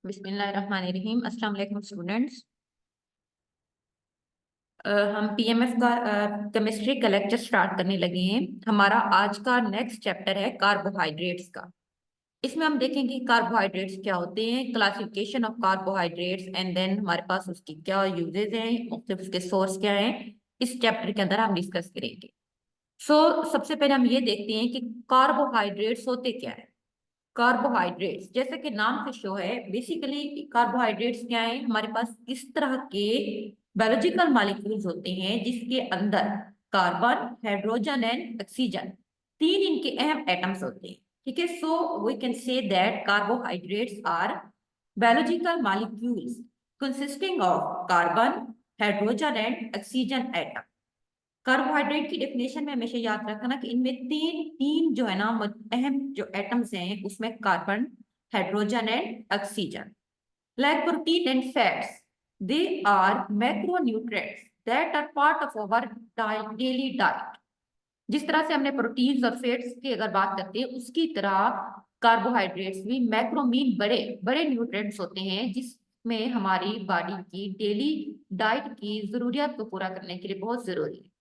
बिस्मिल्लाहिर्रहमानिर्रहीम। अस्सलाम वालेकुम स्टूडेंट्स। हम पीएमएफ का केमिस्ट्री का लेक्चर स्टार्ट करने लगे हैं। हमारा आज का नेक्स्ट चैप्टर है कार्बोहाइड्रेट्स का। इसमें हम देखेंगे कार्बोहाइड्रेट्स क्या होते हैं, classification of carbohydrates, and then हमारे पास उसकी क्या यूजेज हैं, मुख्तलिफ उसके सोर्स क्या हैं, इस चैप्टर के अंदर हम डिस्कस करेंगे। सबसे पहले हम ये देखते हैं कि कार्बोहाइड्रेट्स होते क्या है। कार्बोहाइड्रेट्स जैसे कि नाम से शो है, बेसिकली कार्बोहाइड्रेट्स क्या है, हमारे पास इस तरह के बायोलॉजिकल मॉलिक्यूल्स होते हैं जिसके अंदर कार्बन, हाइड्रोजन एंड ऑक्सीजन, तीन इनके अहम एटम्स होते हैं। ठीक है, so we can say that carbohydrates are biological molecules consisting of carbon, hydrogen and oxygen atom. Carbohydrate की डेफिनेशन में हमेशा याद रखना कि इनमें तीन तीन जो है ना अहम जो एटम्स हैं, उसमें carbon, hydrogen and oxygen. Like protein and fats, they are macronutrients that are part of our daily diet. जिस तरह से हमने प्रोटीन्स और फैट्स की अगर बात करते हैं, उसकी तरह कार्बोहाइड्रेट्स भी मैक्रो मीन बड़े बड़े न्यूट्रिएंट्स होते हैं, जिसमें हमारी बॉडी की डेली डाइट की जरूरियात को पूरा करने के लिए बहुत जरूरी है।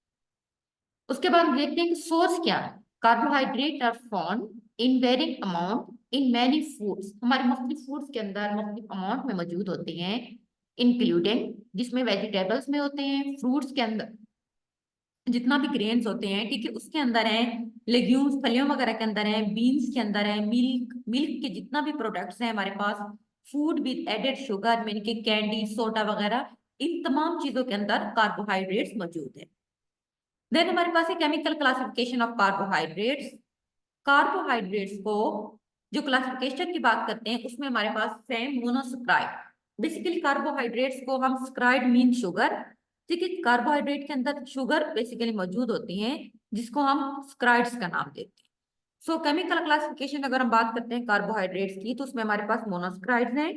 उसके बाद देखते हैं कि सोर्स क्या है। Carbohydrate are found in varying amount in many foods, हमारे मुख्तलिफ फूड्स के अंदर मुख्तलिफ अमाउंट में मौजूद होते हैं, इंक्लूडिंग जिसमें वेजिटेबल्स में होते हैं, फ्रूट्स के अंदर जितना भी ग्रेन्स होते हैं, ठीक है, उसके अंदर है, लेग्यूम्स फलियों वगैरह के अंदर है, बीन्स के अंदर है, मिल्क मिल्क के जितना भी प्रोडक्ट्स हैं हमारे पास, फूड विद एडेड शुगर यानी कि कैंडी, सोडा वगैरह, इन तमाम चीजों के अंदर कार्बोहाइड्रेट्स मौजूद है। देन हमारे पास है chemical classification of carbohydrates. Carbohydrates को जो क्लासिफिकेशन की बात करते हैं, उसमें हमारे पास है मोनोसैकराइड। बेसिकली कार्बोहाइड्रेट्स को हम सैकराइड मीन शुगर, ठीक है, कार्बोहाइड्रेट के अंदर शुगर बेसिकली मौजूद होती हैं, जिसको हम सैकराइड्स का नाम देते हैं। केमिकल क्लासिफिकेशन अगर हम बात करते हैं कार्बोहाइड्रेट्स की, तो उसमें हमारे पास मोनोसैकराइड्स हैं,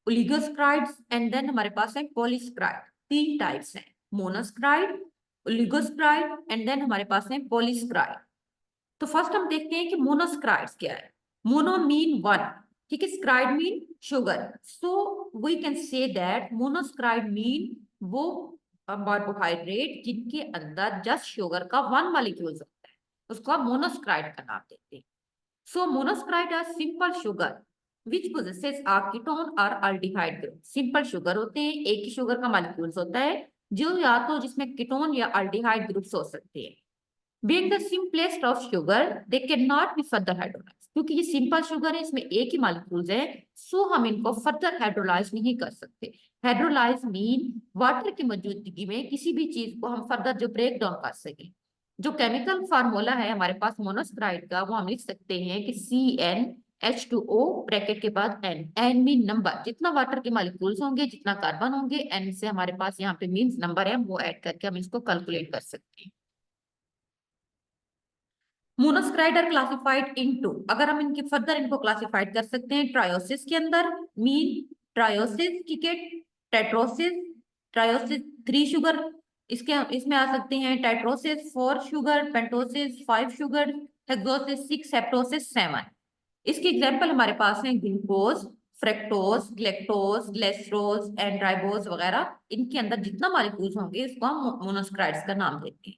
ओलिगोसैकराइड्स एंड देन हमारे पास है पॉलीसैकराइड। तीन टाइप्स हैं, मोनोसैकराइड, ओलिगोसैकराइड एंड देन हमारे पास है पॉलीसैकराइड। तो फर्स्ट हम देखते हैं कि मोनोसैकराइड्स क्या है। मोनो मीन वन, ठीक है, saccharide mean sugar. We can say that monosaccharide mean वो कार्बोहाइड्रेट जिनके अंदर जस्ट शुगर का वन मॉलिक्यूल होता है, उसको हम मोनोसैकराइड का नाम देते हैं। Monosaccharide are simple sugar which possesses a ketone or aldehyde group। Simple sugar होते हैं, एक ही शुगर का मॉलिक्यूल्स होता है, जो या तो जिसमें कीटोन या अल्डिहाइड ग्रुप्स हो सकते हैं। Being the simplest of sugar, they cannot be further hydrolyzed। क्योंकि ये सिंपल शुगर है, इसमें एक ही मॉलिक्यूल्स है, सो हम इनको फर्दर हाइड्रोलाइज नहीं कर सकते। हाइड्रोलाइज मीन वाटर की मौजूदगी में किसी भी चीज को हम फर्दर जो ब्रेक डाउन कर सके। जो केमिकल फार्मूला है हमारे पास मोनोसैकराइड का, वो हम लिख सकते हैं कि CnH2O ब्रैकेट के बाद N। N मीन नंबर, जितना वाटर के मॉलिक्यूल्स होंगे, जितना कार्बन होंगे, N से हमारे पास यहाँ पे मीन्स नंबर है, वो ऐड करके हम इसको कैलकुलेट कर सकते हैं। मोनोसैकराइड आर क्लासिफाइड इनटू, अगर हम इनके फर्दर इनको क्लासिफाइड कर सकते हैं ट्रायोसिस के अंदर, मीन ट्रायोसिस, ठीक है, टेट्रोसिस, ट्रायोसिस 3 शुगर, इसके इसमें आ सकते हैं टेट्रोसिस 4 शुगर, पेंटोसिस 5 शुगर, हेक्सोसिस 6, हेप्टोसिस 7। इसकी एग्जांपल हमारे पास है glucose, fructose, galactose, glycerose and ribose वगैरह। इनके अंदर जितना मॉलिक्यूल्स होंगे, इसको हम मोनोसैकराइड्स का नाम देते हैं।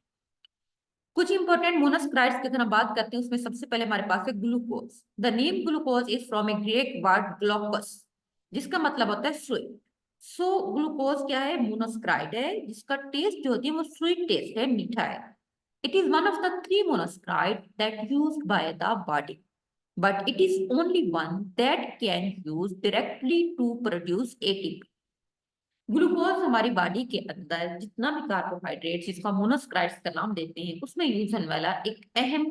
कुछ इंपॉर्टेंट मोनोसैकराइड्स की तरह बात करते हैं, उसमें सबसे पहले हमारे पास है glucose. The name glucose is from A Greek word glucose, जिसका मतलब होता है स्वीट। ग्लूकोज क्या है, मोनोसैकराइड है, जिसका टेस्ट जो होती है वो स्वीट टेस्ट है, मीठा है। It is one of the 3 monosaccharide that used by the body, but it is only one that can use directly to produce ATP। Glucose हमारी बॉडी के अंदर जितना भी कार्बोहाइड्रेट, जिसका मोनोसैकराइड्स का नाम देते हैं, उसमें यूज होने वाला एक अहम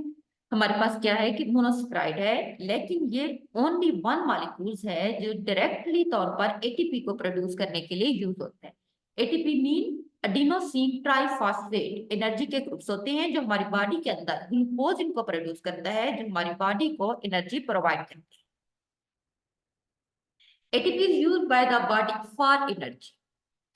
हमारे पास क्या है कि मोनोसैकराइड है, लेकिन ये ओनली वन मॉलिक्यूल्स है जो डायरेक्टली तौर पर एटीपी को प्रोड्यूस करने के लिए यूज होता है। ATP mean adenosine triphosphate energy के ग्रुप्स होते हैं, जो हमारी बॉडी के अंदर ग्लूकोज इनको प्रोड्यूस करता है, जो हमारी बॉडी को एनर्जी प्रोवाइड करता है। ATP is used by the body for energy,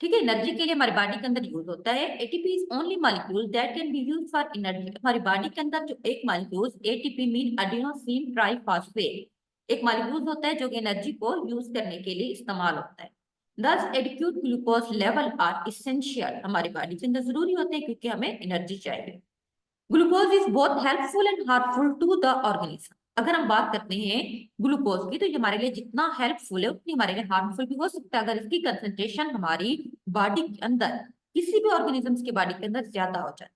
ठीक है, एनर्जी के लिए हमारी बॉडी के अंदर यूज होता है। ATP is only molecule that can be used for energy. हमारी बॉडी के अंदर जो एक molecule ATP mean adenosine triphosphate, एक मॉलिक्यूल होता है जो कि एनर्जी को यूज करने के लिए इस्तेमाल होता है। Thus adequate glucose level are essential, हमारी बॉडी के अंदर जरूरी होते हैं क्योंकि हमें एनर्जी चाहिए। Glucose is both helpful and harmful to the organism. अगर हम बात करते हैं ग्लूकोज की, तो ये हमारे लिए जितना हेल्पफुल है उतनी हमारे लिए हार्मफुल भी हो सकता है अगर इसकी कंसंट्रेशन हमारी बॉडी के अंदर, किसी भी ऑर्गेनिजम्स की बॉडी के अंदर ज्यादा हो जाए।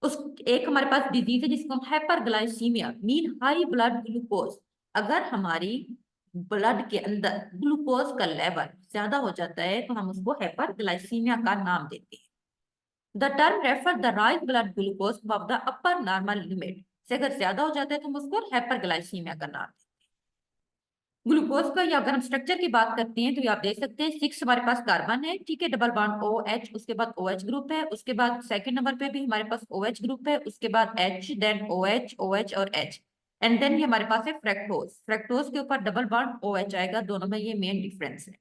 उस एक हमारे पास डिजीज है जिसको हम hyperglycaemia mean high blood glucose. अगर हमारी ब्लड के अंदर ग्लूकोज का लेवल ज्यादा हो जाता है तो हम उसको हाइपरग्लाइसीमिया का नाम देते हैं। The term refer the rise blood glucose above the upper normal limit, से अगर ज्यादा हो जाता है तो हम उसको हाइपरग्लाइसीमिया का नाम देते हैं। ग्लूकोज का या अगर हम स्ट्रक्चर की बात करते हैं तो ये आप देख सकते हैं 6 हमारे पास कार्बन है, ठीक है, डबल बॉन्ड ओ एच, उसके बाद ओ एच ग्रुप है, उसके बाद सेकंड नंबर पे भी हमारे पास ओ एच ग्रुप है, उसके बाद एच, देन ओ एच और एच, एंड देन ये हमारे पास है फ्रक्टोज। फ्रक्टोज के ऊपर डबल बॉन्ड ओ एच आएगा, दोनों में ये मेन डिफरेंस है।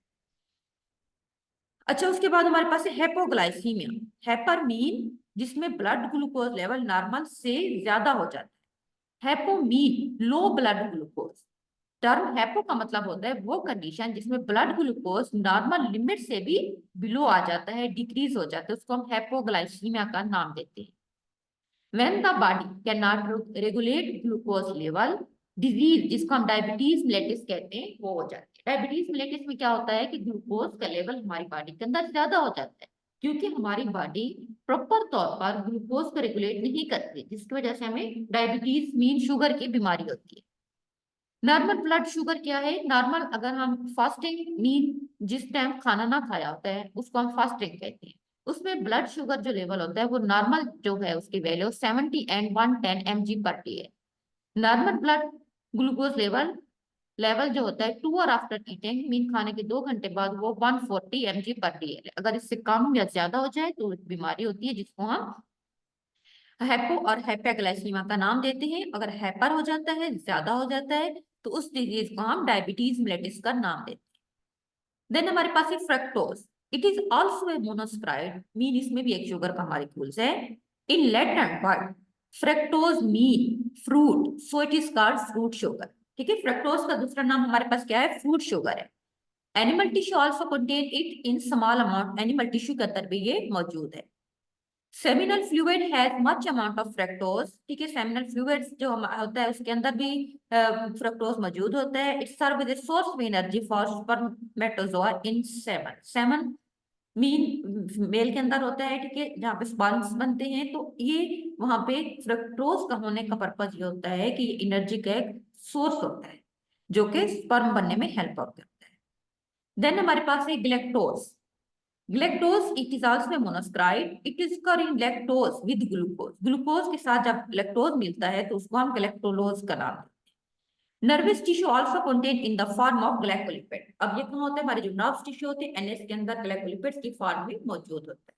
अच्छा, उसके बाद हमारे पास है हेपोग्लाइसीमिया। हेपर मीन जिसमें ब्लड ग्लूकोज लेवल नॉर्मल से ज्यादा हो जाता है, hypo mean low blood glucose. Term hypo का मतलब होता है वो कंडीशन जिसमें ब्लड ग्लूकोज नॉर्मल लिमिट से भी बिलो आ जाता है, डिक्रीज हो जाता है, उसको हम हेपोग्लाइसीमिया का नाम देते हैं। When the body cannot regulate glucose level, disease जिसको हम डायबिटीज मिलेटिस कहते हैं वो हो जाती है। डायबिटीज मिलेटिस में क्या होता है कि ग्लूकोज का लेवल हमारी बॉडी के अंदर ज्यादा हो जाता है क्योंकि हमारी बॉडी प्रॉपर तौर पर ग्लूकोज को रेगुलेट नहीं करती, जिसकी वजह से हमें डायबिटीज मीन शुगर की बीमारी होती है। नॉर्मल ब्लड शुगर क्या है? नॉर्मल अगर हम फास्टिंग मीन जिस टाइम खाना ना खाया होता है उसको हम फास्टिंग कहते हैं, उसमें ब्लड शुगर जो लेवल होता है वो नॉर्मल जो है उसकी वैल्यू 70 एंड 110 mg पर डी है। Normal blood glucose level level जो होता है टू और आफ्टर ईटिंग मीन खाने के 2 घंटे बाद वो 140 mg पर डी है। अगर इससे कम या ज्यादा हो जाए तो बीमारी होती है जिसको हम हाइपो और हाइपरग्लाइसीमिया का नाम देते हैं। अगर हाइपर हो जाता है, ज्यादा हो जाता है, तो उस डिजीज को हम डायबिटीज मिलेटिस का नाम देते हैं। देन हमारे पास है fructose. It is also a monosaccharide mean इसमें भी एक शुगर का मॉलिक्यूल्स है। In Latin word fructose mean fruit, so it is called fruit sugar. ठीक है, फ्रक्टोज का दूसरा नाम हमारे पास क्या है? फ्रूट शुगर है। Animal tissue also contain it in small amount, animal tissue के अंदर भी ये मौजूद है। Seminal fluid has much amount of fructose. ठीक है, सेमिनल फ्लूइड जो होता है उसके अंदर भी फ्रक्टोज मौजूद होता है। It's serve as a source of energy for spermatozoa in semen. Semen mean male के अंदर होता है, ठीक है, जहाँ पे स्पर्म्स बनते हैं, तो ये वहां पे फ्रक्टोज का होने का पर्पज ये होता है कि ये एनर्जी का एक सोर्स होता है जो कि स्पर्म बनने में हेल्प करता है। देन हमारे पास है galactose. Galactose it is also monosaccharide, it is occurring lactose with glucose. Glucose के साथ जब लैक्टोज मिलता है तो उसको हम ग्लैक्टोलोज का नाम देते हैं। Nervous tissue also contain in the form of glycolipid. अब ये कहाँ होता है? हमारे जो नर्व टिश्यू होते हैं एनएस के अंदर ग्लाइकोलिपिड्स की फॉर्म में मौजूद होता है।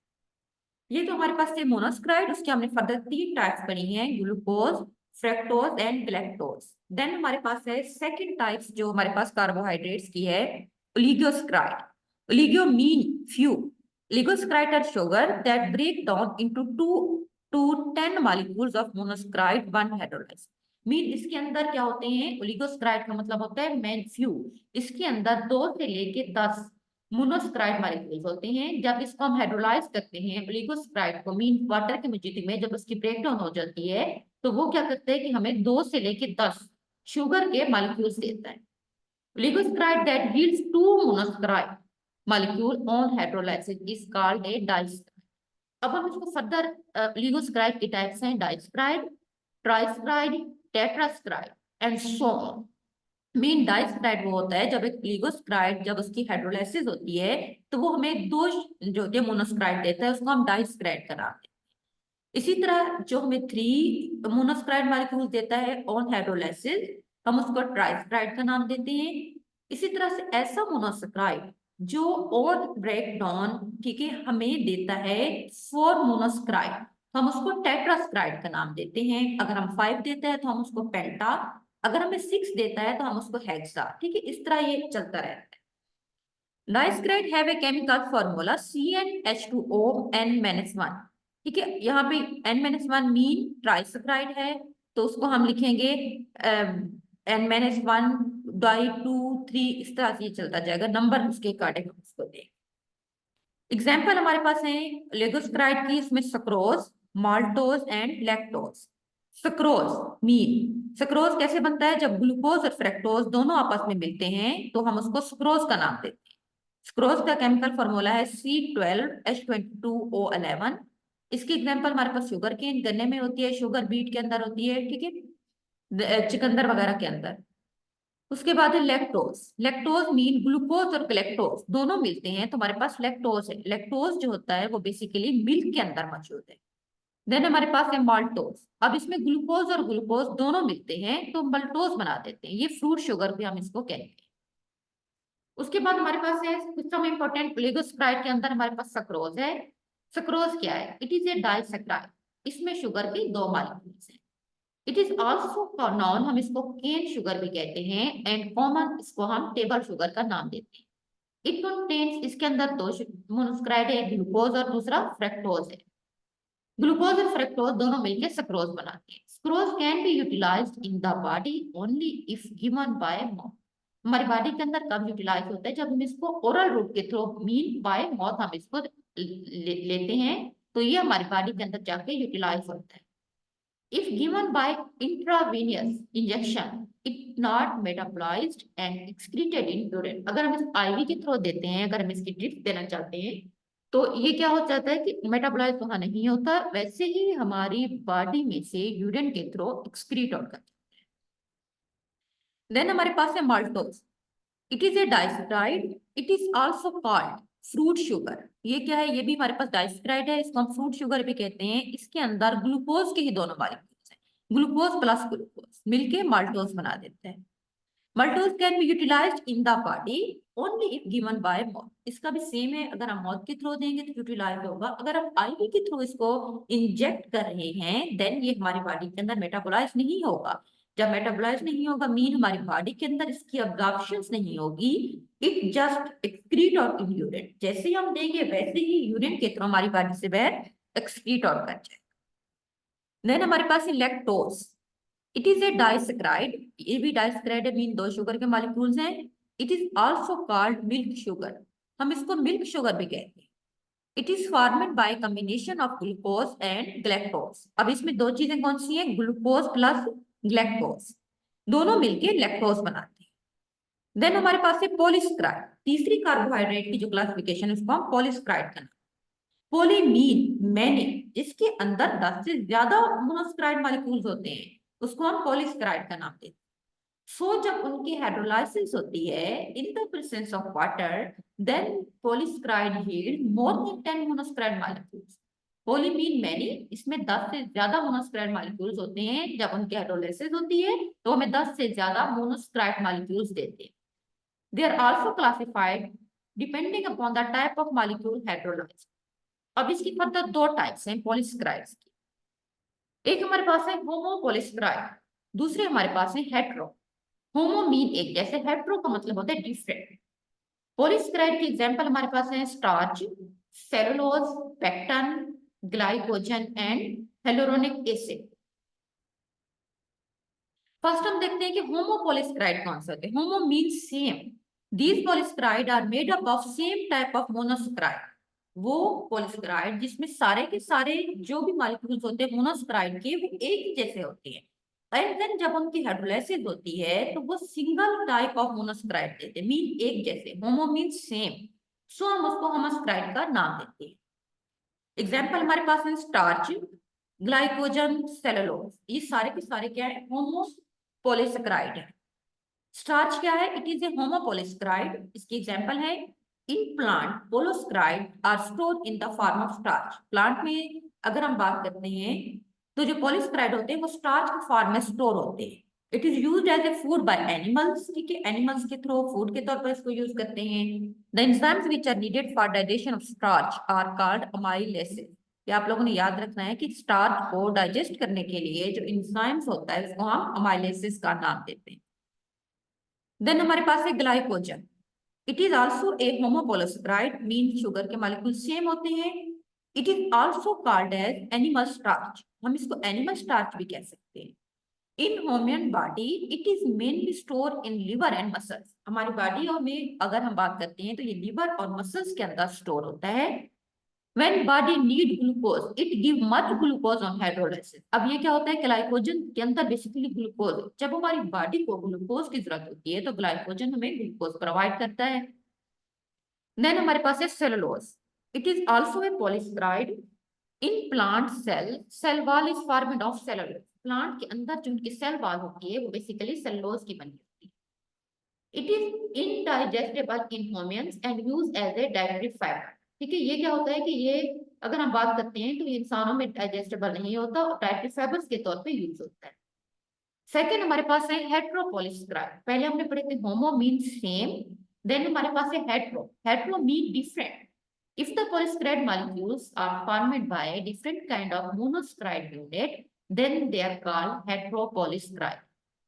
ये तो हमारे पास है मोनोसाइक्राइड। उसके हमने फर्दर 3 टाइप्स पढ़ी हैं, glucose, fructose and galactose. Then हमारे पास है सेकंड टाइप्स जो हमारे पास कार्बोहाइड्रेट्स की है, oligosaccharide. Oligo mean few. Oligosaccharide are sugar that break down into 2 to 10 molecules of monosaccharide one hydrolyzed. Mean इसके अंदर क्या होते हैं? ओलिगोसैकेराइड का मतलब होता है मेन फ्यू। इसके अंदर 2 से लेके 10 मोनोसैकेराइड मॉलिक्यूल्स होते हैं। जब इसको हम हाइड्रोलाइज करते हैं ओलिगोसैकेराइड को मीन वाटर की मौजूदगी में, जब उसकी ब्रेकडाउन हो जाती है तो वो क्या करते हैं कि हमें 2 से लेके 10 शुगर के मॉलिक्यूल्स देता है। Oligosaccharide that yields 2 monosaccharide molecule on hydrolysis is called a disaccharide. अब हम इसको फर्दर ओलिगोसैकेराइड के टाइप्स हैं disaccharide, trisaccharide, tetrasaccharide and so on. Mean disaccharide वो होता है जब एक ओलिगोसैकेराइड जब उसकी हाइड्रोलाइसिस होती है तो वो हमें 2 जो होते हैं मोनोसैकेराइड देता है, उसको हम डाइसैकेराइड का नाम देते हैं। इसी तरह जो हमें 3 मोनोसैकेराइड मॉलिक्यूल देता है ऑन हाइड्रोलाइसिस, हम उसको ट्राइसैकेराइड का नाम देते हैं। इसी तरह से ऐसा मोनोसैकेराइड जो ऑन ब्रेकडाउन, ठीक है, हमें देता है 4 मोनोसैकेराइड, हम उसको टेट्रासैकेराइड का नाम देते हैं। अगर हम 5 देता है तो हम उसको पेंटा, अगर हमें 6 देता है तो हम उसको हेक्सा। ठीक है, इस तरह ये चलता रहता है। Disaccharide have a chemical formula CnH2O(N-1). ठीक है, यहाँ पे N-1 मीन ट्राइसैकेराइड है तो उसको हम लिखेंगे N-1, 2, 3 इस तरह से ये चलता जाएगा, नंबर उसके अकॉर्डिंग हम इसको देंगे। एग्जाम्पल हमारे पास है लेगोस्क्राइड की, इसमें sucrose, maltose and lactose. Sucrose mean, sucrose कैसे बनता है, जब ग्लूकोज और फ्रैक्टोज दोनों आपस में मिलते हैं तो हम उसको सक्रोज का नाम देते हैं। सक्रोज का केमिकल फॉर्मूला है C12H22O11। इसकी एग्जाम्पल हमारे पास शुगर केन, गन्ने में होती है, शुगर बीट के अंदर होती है, ठीक है, चुकंदर वगैरह के अंदर। उसके बाद है लैक्टोज। लैक्टोज मीन ग्लूकोज और लैक्टोज दोनों मिलते हैं तो हमारे पास लैक्टोज है। लैक्टोज जो होता है वो बेसिकली मिल्क के अंदर मौजूद है। देन हमारे पास है माल्टोज। अब इसमें ग्लूकोज और ग्लूकोज दोनों मिलते हैं तो मल्टोज बना देते हैं, ये फ्रूट शुगर भी हम इसको कहते हैं। उसके बाद हमारे पास है कुछ सम इंपॉर्टेंट ओलिगोसैकराइड के अंदर हमारे पास सक्रोज है। सक्रोज क्या है, इट इज ए डाइसैकराइड, इसमें शुगर के दो मॉलिक्यूल्स हैं। इट इज ऑल्सो नॉन, हम इसको केन शुगर भी कहते हैं, एंड कॉमन इसको हम टेबल शुगर का नाम देते हैं। इट कंटेन्स, इसके अंदर दो मोनोसैकराइड है, ग्लूकोज और दूसरा फ्रक्टोज है। ग्लूकोज और फ्रक्टोज दोनों मिलकर सक्रोज बनाते हैं। Sucrose can be utilised in the body only if given by mouth. हमारी बॉडी के अंदर कब यूटिलाइज होता है, जब हम इसको ओरल रूट के थ्रू मीन बाय माउथ हम इसको लेते हैं तो ये हमारी बॉडी के अंदर जाके यूटिलाइज होता है। If given by intravenous injection, it not metabolized and excreted in urine। अगर हम इस आईवी के थ्रू देते हैं, अगर हम इसकी ड्रिप देना चाहते हैं तो ये क्या हो जाता है कि मेटाबोलाइज वहां नहीं होता, वैसे ही हमारी बॉडी में से यूरिन के थ्रू एक्सक्रीट आउट कर। देन हमारे पास है maltose. It is A disaccharide, it is also called fruit sugar. ये क्या है, ये भी हमारे पास डाइसैकराइड है, इसको हम फ्रूट शुगर भी कहते हैं। इसके अंदर ग्लूकोज के ही दोनों मॉलिक्यूल्स हैं, ग्लूकोज प्लस ग्लूकोज मिलके माल्टोज बना देते हैं। Maltose can be utilised in the body only if given by mouth. इसका भी सेम है, अगर हम माउथ के थ्रू देंगे तो यूटिलाइज होगा, अगर हम आईवी के थ्रू इसको इंजेक्ट कर रहे हैं देन ये हमारी बॉडी के अंदर मेटाबोलाइज नहीं होगा। जब मेटाबोलाइज नहीं होगा मीन हमारी बॉडी के अंदर इसकी अब्जॉर्प्शन नहीं होगी, it just excrete out in urine. जैसे ही हम देंगे वैसे ही यूरिन के थ्रू हमारी बॉडी से बाहर एक्सक्रीट आउट कर जाएगा। देन हमारे पास है lactose. It is A disaccharide, ये भी डाइसैकराइड है मीन दो शुगर के मॉलिक्यूल्स हैं। It is also called milk sugar, हम इसको मिल्क शुगर भी कहते हैं। It is formed bye combination of glucose and galactose. अब इसमें दो चीजें कौन सी हैं, ग्लूकोज प्लस ग्लैक्टोज, दोनों मिलके लैक्टोज बनाते हैं। देन हमारे पास है पॉलीसैकराइड, तीसरी कार्बोहाइड्रेट की जो क्लासिफिकेशन है उसको हम पॉलीसैकराइड का नाम। पोली मीन मैनी, जिसके अंदर 10 से ज्यादा मोनोसैकराइड मॉलिक्यूल्स होते हैं उसको हम पॉलीसैकराइड का नाम देते हैं। सो जब उनकी हाइड्रोलाइसिस होती है in the presence of water then polysaccharide yield more than 10 monosaccharide molecules. Poly mean many, इसमें 10 से ज्यादा मोनोसैकराइड मॉलिक्यूल्स होते हैं, जब उनकी हाइड्रोलाइसिस होती है तो हमें 10 से ज्यादा मोनोसैकराइड मॉलिक्यूल्स देते हैं। They are also classified depending upon the type of molecule hydrolysed. अब इसकी फर्दर दो टाइप्स हैं पॉलीसैकराइड्स की, एक हमारे पास है होमो पॉलीसैकराइड, दूसरे हमारे पास है हेट्रो। होमो मीन एक जैसे, हेट्रो का मतलब होता है डिफरेंट। पॉलीसैकराइड की एग्जांपल हमारे पास है starch, cellulose, pectin, glycogen and hyaluronic acid. First हम देखते हैं कि होमो पॉलीसैकराइड कौन से होते हैं। Homo mean same, these polysaccharide are made up of same type of monosaccharide. वो पॉलीसैकराइड जिसमें सारे के सारे जो भी मॉलिक्यूल्स होते हैं मोनोसैकराइड के वो एक ही जैसे होते हैं, एंड देन जब उनकी हाइड्रोलाइसिस होती है तो वो सिंगल टाइप ऑफ मोनोसैकराइड देते हैं, मीन एक जैसे। होमो मीन सेम, सो हम उसको होमोसैकराइड का नाम देते हैं। एग्जाम्पल हमारे पास है स्टार्च, ग्लाइकोजन, सेलुलोज, ये सारे के सारे क्या है, होमो पॉलीसैकराइड है। स्टार्च क्या है, it is a homo polysaccharide, इसकी एग्जांपल है in plant polysaccharide are stored in the form of starch. Plant में अगर हम बात करते हैं तो जो पॉलीसैकराइड होते हैं वो स्टार्च के फॉर्म में स्टोर होते हैं। It is used as a food by animals, ठीक है, एनिमल्स के थ्रू फूड के तौर पर इसको यूज करते हैं। The enzymes which are needed for digestion of starch are called amylases. ये आप लोगों ने याद रखना है कि स्टार्च को डाइजेस्ट करने के लिए जो एंजाइम्स होता है उसको हम अमाइलेसिस का नाम देते हैं। देन हमारे पास है glycogen, it is also a homopolysaccharide, mean sugar के मॉलिक्यूल सेम होते हैं। It is also called as animal starch, हम इसको एनिमल स्टार्च भी कह सकते हैं। In human body it is mainly store in liver and muscles. हमारी बॉडी और में अगर हम बात करते हैं तो ये लिवर और मसल्स के अंदर स्टोर होता है। When body need glucose, it give much glucose on hydrolysis। अब ये क्या होता है, ग्लाइकोजन के अंदर बेसिकली ग्लूकोज, जब हमारी बॉडी को ग्लूकोज की जरूरत होती है तो ग्लाइकोजन हमें ग्लूकोज प्रोवाइड करता है। देन हमारे पास है cellulose. It is also a polysaccharide in plant cell. Cell wall is formed of cellulose. Plant के अंदर जो उनकी सेल वॉल होती है वो बेसिकली सेलुलोज की बनी होती है। It is indigestible in humans and use as a dietary fibre. ठीक है, ये क्या होता है कि ये अगर हम बात करते हैं तो ये इंसानों में डाइजेस्टेबल नहीं होता और डाइटरी फाइबर्स के तौर पे यूज होता है। सेकंड हमारे पास है हेट्रोपॉलीसेकेराइड। पहले हमने पढ़े थे होमो मीन सेम, देन हमारे पास है hetero. Hetero mean different. If the polysaccharide molecules are formed by a different kind of monosaccharide unit, then they are called heteropolysaccharide.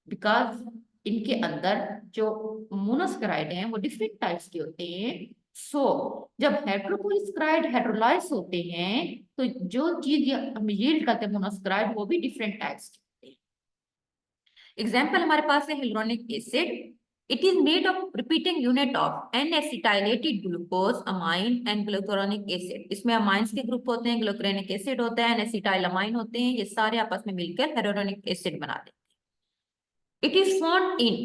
Because इनके अंदर जो मोनोसैकेराइड हैं वो डिफरेंट टाइप्स के होते हैं। सो जब हेटेरोपॉलीसेकेराइड हेटेरोलाइज होते हैं तो जो चीज हम यील्ड करते हैं मोनोसैकेराइड वो भी डिफरेंट टाइप्स के होते हैं। एग्जाम्पल हमारे पास है hyaluronic acid। It is made of repeating unit of N-acetylated glucose, amine and glucuronic acid। इसमें अमाइंस के ग्रुप होते हैं, ग्लूकुरोनिक एसिड होता है, N-acetylamine होते हैं, ये सारे आपस में मिलकर hyaluronic acid बनाते हैं। It is found in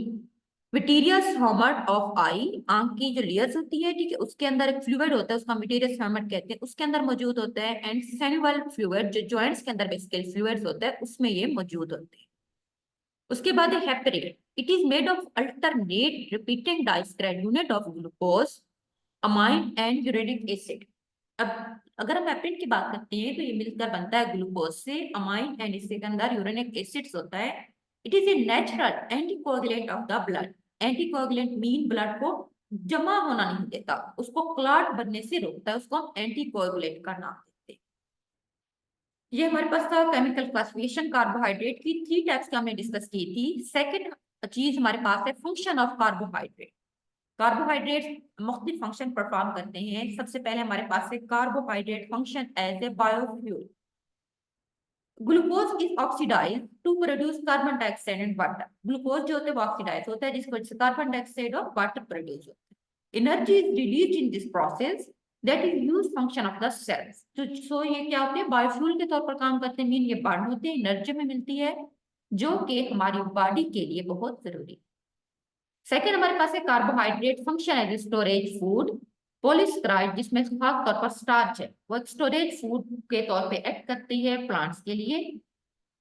vitreous helmet of eye। आंख की जो लेयर्स होती है, ठीक है, उसके अंदर एक फ्लूइड होता है, उसका vitreous helmet कहते हैं, उसके अंदर मौजूद होता है। एंड सेनुअल फ्लूइड, जो जॉइंट्स के अंदर बेसिकली फ्लूइड्स होता है, उसमें ये मौजूद होते हैं। उसके बाद है heparin. It is made of alternate repeating disaccharide unit of glucose, amine and uronic acid. अब अगर हम हेपेरिन की बात करते हैं तो ये मिलकर बनता है ग्लूकोज से, अमाइन एंड इसके अंदर यूरेनिक एसिड्स होता है। It is a natural anticoagulant of the blood. Anticoagulant mean blood को जमा होना नहीं देता, उसको क्लॉट बनने से रोकता है, उसको हम एंटीकोगुलेंट का नाम देते हैं। ये हमारे पास था केमिकल क्लासिफिकेशन कार्बोहाइड्रेट की। 3 टाइप्स का हमने डिस्कस की थी। सेकंड चीज हमारे पास है फंक्शन ऑफ कार्बोहाइड्रेट। कार्बोहाइड्रेट मुख्तलिफ फंक्शन परफॉर्म करते हैं। सबसे पहले हमारे पास है carbohydrate function as a biofuel. Glucose is oxidise to produce carbon dioxide and water. Glucose जो होता है वो ऑक्सीडाइज होता है, जिसकी वजह से कार्बन डाइऑक्साइड और वाटर प्रोड्यूस होता है। Energy is release in this process that is use function of the cells. तो सो ये क्या होते हैं, बायोफ्यूल के तौर पर काम करते हैं, मीन ये बर्न होते हैं, एनर्जी में मिलती है, जो कि हमारी बॉडी के लिए बहुत जरूरी है। सेकेंड हमारे पास है carbohydrate function as storage food. Polysaccharide जिसमें खास तौर पर स्टार्च है, वो एक स्टोरेज फूड के तौर पे एक्ट करती है प्लांट्स के लिए।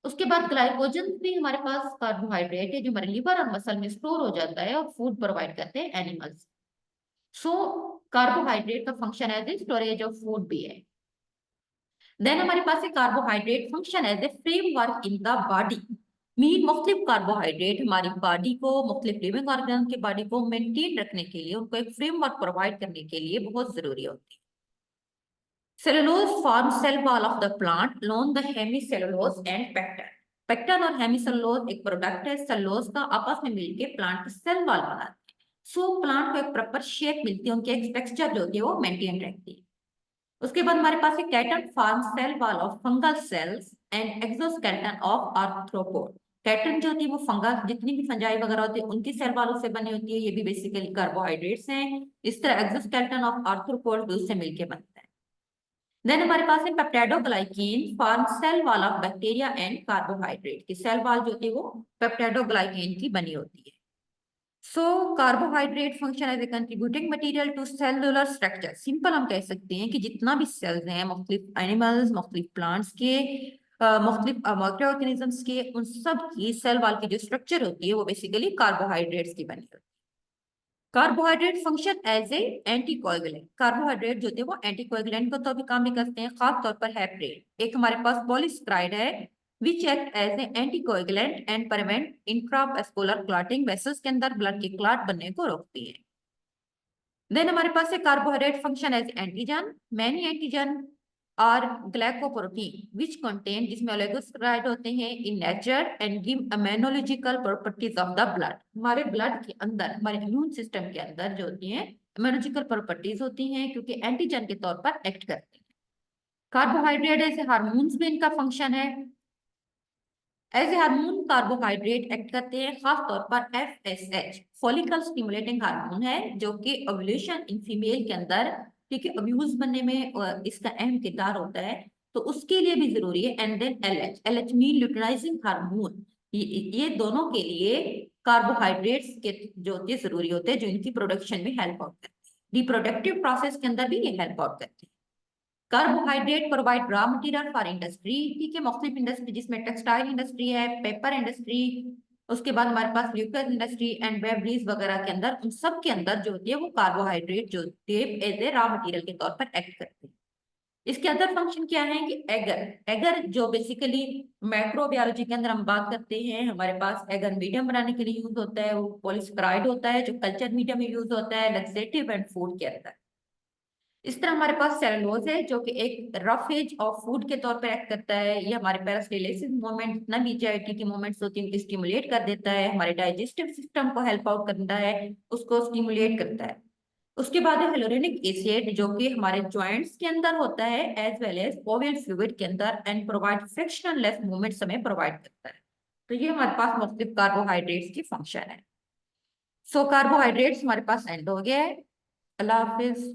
उसके बाद ग्लाइकोजन भी हमारे पास कार्बोहाइड्रेट है जो हमारे लिवर और मसल में स्टोर हो जाता है और फूड प्रोवाइड करते हैं एनिमल्स। सो कार्बोहाइड्रेट का function as a storage of food भी है। देन हमारे पास है carbohydrate function as a framework in the body. Mean मुख्तलिफ कार्बोहाइड्रेट हमारी बॉडी को, मुख्तलिफ लिविंग ऑर्गन की बॉडी को मेंटेन रखने के लिए, उनको एक फ्रेमवर्क प्रोवाइड करने के लिए बहुत जरूरी होती है। Cellulose form cell wall of the plant along the hemicellulose and pectin. Pectin और हेमीसेलुलोज एक प्रोडक्ट है सेलुलोज का, आपस में मिलकर प्लांट की सेल वॉल बनाते हैं। सो प्लांट को एक प्रॉपर शेप मिलती है, उनकी एक टेक्सचर जो होती है वो मेंटेन रहती है। उसके बाद हमारे पास है chitin form cell wall of fungal cells and exoskeleton of arthropod. Chitin जो होती है वो फंगस, जितनी भी फंजाई वगैरह होती है उनकी सेल वालों से बनी होती है, ये भी बेसिकली कार्बोहाइड्रेट्स हैं। इस तरह एक्सोस्केलेटन ऑफ आर्थ्रोपोड भी उससे मिलकर बनता है। देन हमारे पास है peptidoglycan form cell wall of bacteria and carbohydrate की सेल वॉल जो होती है वो पेप्टाइडोग्लाइकेन की बनी होती है। So carbohydrate function as a contributing material to cellular structure. Simple हम कह सकते हैं कि जितना भी सेल्स हैं मुख्तलिफ एनिमल्स, मुख्तलिफ प्लांट्स के, मुख्तलिफ माइक्रो ऑर्गेनिजम्स के, उन सब की सेल वॉल की जो स्ट्रक्चर होती है वो बेसिकली कार्बोहाइड्रेट्स की बनी होती है। Carbohydrate function as a anticoagulant. Carbohydrate जो होते हैं वो एंटीकोएगुलेंट का तो भी काम भी करते हैं, खास तौर पर हेपेरिन। एक हमारे पास पॉलीसेकेराइड है which act as an anticoagulant and prevent intravascular clotting। Vessels के अंदर ब्लड के क्लॉट बनने को रोकती है। देन हमारे पास है carbohydrate function as antigen. Many antigen और ग्लाइकोप्रोटीन विच कंटेन, जिसमें ओलिगोसैकेराइड होते हैं in nature and give immunological properties of the blood. हमारे ब्लड के अंदर, हमारे इम्यून सिस्टम के अंदर जो होती हैं इम्यूनोलॉजिकल प्रॉपर्टीज होती हैं, क्योंकि एंटीजन के तौर पर एक्ट करते हैं। कार्बोहाइड्रेट ऐसे हार्मोन्स में इनका फंक्शन है। As a hormone carbohydrate act करते हैं, खास तौर पर FSH फॉलिकल स्टिमुलेटिंग हार्मोन है, जो कि ओव्यूलेशन इन फीमेल के अंदर, क्योंकि अब्यूज बनने में इसका अहम किरदार होता है, तो उसके लिए भी जरूरी है। And then LH mean luteinising hormone, ये दोनों के लिए कार्बोहाइड्रेट्स के जो होते हैं जरूरी होते हैं, जो इनकी प्रोडक्शन में हेल्प आउट करते हैं। रिप्रोडक्टिव प्रोसेस के अंदर भी ये हेल्प आउट करते हैं। Carbohydrate provide raw material for industry, ठीक है, मुख्तलिफ इंडस्ट्री, जिसमें टेक्सटाइल इंडस्ट्री है, पेपर इंडस्ट्री, उसके बाद हमारे पास ल्यूकर इंडस्ट्री एंड बेवरेज वगैरह के अंदर, उन सब के अंदर जो होती है वो कार्बोहाइड्रेट जो होती है एज ए रॉ मटेरियल के तौर पर एक्ट करते हैं। इसके अदर फंक्शन क्या है कि एगर एगर जो बेसिकली माइक्रोबायोलॉजी के अंदर हम बात करते हैं, हमारे पास एगर मीडियम बनाने के लिए यूज होता है, वो पॉलीसेकेराइड होता है जो कल्चर मीडियम में यूज होता है लैक्सेटिव एंड फूड के अंदर। इस तरह हमारे पास सेलुलोज है जो कि एक रफ एज ऑफ फूड के तौर पर एक्ट करता है। ये हमारे पेरास्टाइलेसिस मूवमेंट, जितना भी जीआईटी की मूवमेंट्स होती है स्टिमुलेट कर देता है, हमारे डाइजेस्टिव सिस्टम को हेल्प आउट करता है, उसको स्टिमुलेट करता है। उसके बाद है हेलोरेनिक एसिड जो कि हमारे जॉइंट्स के अंदर होता है as well as oval fluid के अंदर, एंड प्रोवाइड फ्रिक्शनलेस मूवमेंट्स हमें प्रोवाइड करता है। तो ये हमारे पास मुख्तलिफ कार्बोहाइड्रेट्स की फंक्शन है। सो कार्बोहाइड्रेट्स हमारे पास एंड हो गया है। अल्लाह हाफिज।